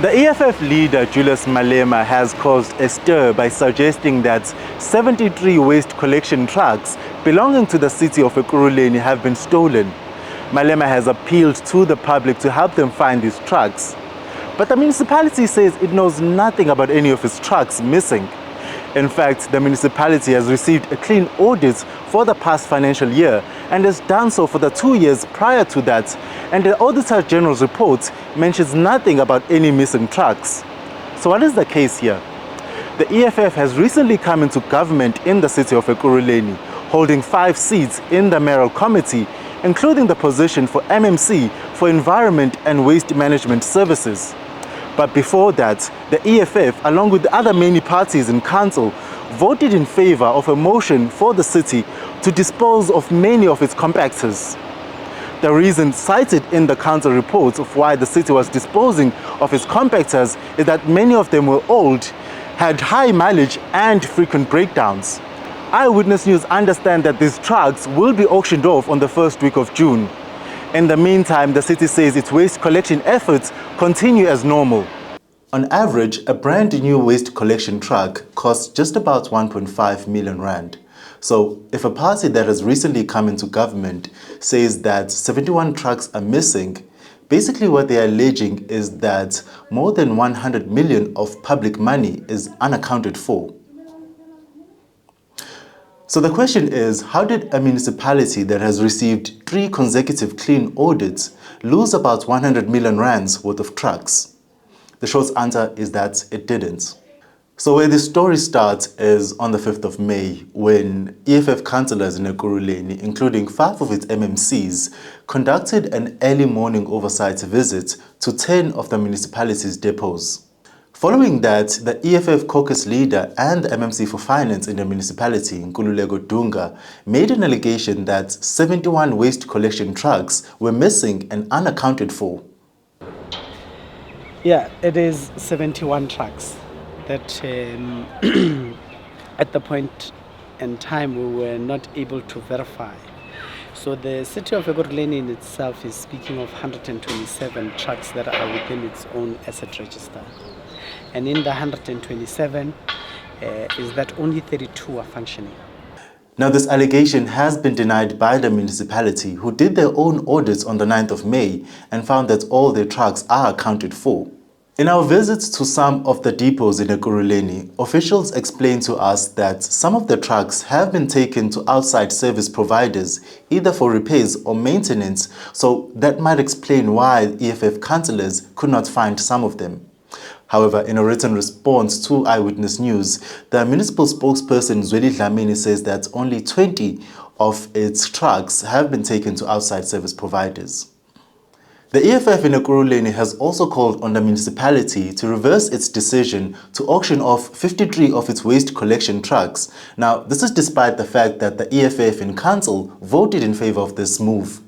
The EFF leader, Julius Malema, has caused a stir by suggesting that 73 waste collection trucks belonging to the city of Ekurhuleni have been stolen. Malema has appealed to the public to help them find these trucks. But the municipality says it knows nothing about any of its trucks missing. In fact, the municipality has received a clean audit for the past financial year and has done so for the 2 years prior to that, and the Auditor General's report mentions nothing about any missing trucks. So what is the case here? The EFF has recently come into government in the city of Ekurhuleni, holding 5 seats in the mayoral committee, including the position for MMC for Environment and Waste Management Services. But before that, the EFF, along with the other many parties in council, voted in favor of a motion for the city to dispose of many of its compactors. The reason cited in the council reports of why the city was disposing of its compactors is that many of them were old, had high mileage and frequent breakdowns. Eyewitness News understand that these trucks will be auctioned off on the first week of June. In the meantime, the city says its waste collection efforts continue as normal. On average, a brand new waste collection truck costs just about 1.5 million rand. So if a party that has recently come into government says that 71 trucks are missing, basically what they are alleging is that more than 100 million of public money is unaccounted for. So the question is, how did a municipality that has received 3 consecutive clean audits lose about 100 million rands worth of trucks? The short answer is that it didn't. So where the story starts is on the 5th of May, when EFF councillors in Ekurhuleni, including 5 of its MMCs, conducted an early morning oversight visit to 10 of the municipality's depots. Following that, the EFF caucus leader and the MMC for Finance in the municipality, Nkululeko Dunga, made an allegation that 71 waste collection trucks were missing and unaccounted for. Yeah, it is 71 trucks that at the point in time we were not able to verify. So the city of Ekurhuleni in itself is speaking of 127 trucks that are within its own asset register. And in the 127 is that only 32 are functioning. Now this allegation has been denied by the municipality, who did their own audits on the 9th of May and found that all their trucks are accounted for. In our visits to some of the depots in Ekurhuleni, officials explained to us that some of the trucks have been taken to outside service providers, either for repairs or maintenance, so that might explain why EFF councillors could not find some of them. However, in a written response to Eyewitness News, the municipal spokesperson Zweli Dlamini says that only 20 of its trucks have been taken to outside service providers. The EFF in Ekurhuleni has also called on the municipality to reverse its decision to auction off 53 of its waste collection trucks. Now, this is despite the fact that the EFF in council voted in favor of this move.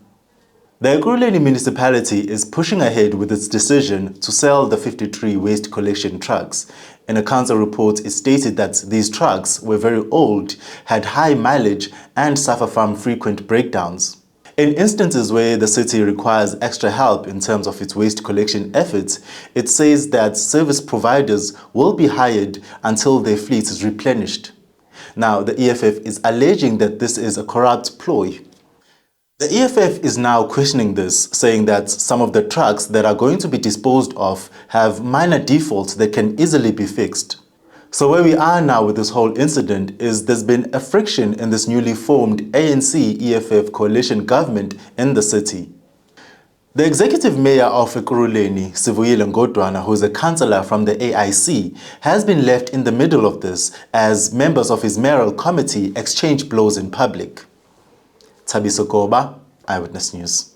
The Ekurhuleni municipality is pushing ahead with its decision to sell the 53 waste collection trucks. In a council report, it stated that these trucks were very old, had high mileage, and suffer from frequent breakdowns. In instances where the city requires extra help in terms of its waste collection efforts, it says that service providers will be hired until their fleet is replenished. Now, the EFF is alleging that this is a corrupt ploy. The EFF is now questioning this, saying that some of the trucks that are going to be disposed of have minor defaults that can easily be fixed. So where we are now with this whole incident is there's been a friction in this newly formed ANC-EFF coalition government in the city. The executive mayor of Ekurhuleni, Sivuyile Ngodwana, who is a councillor from the AIC, has been left in the middle of this as members of his mayoral committee exchange blows in public. Thabiso Goba, Eyewitness News.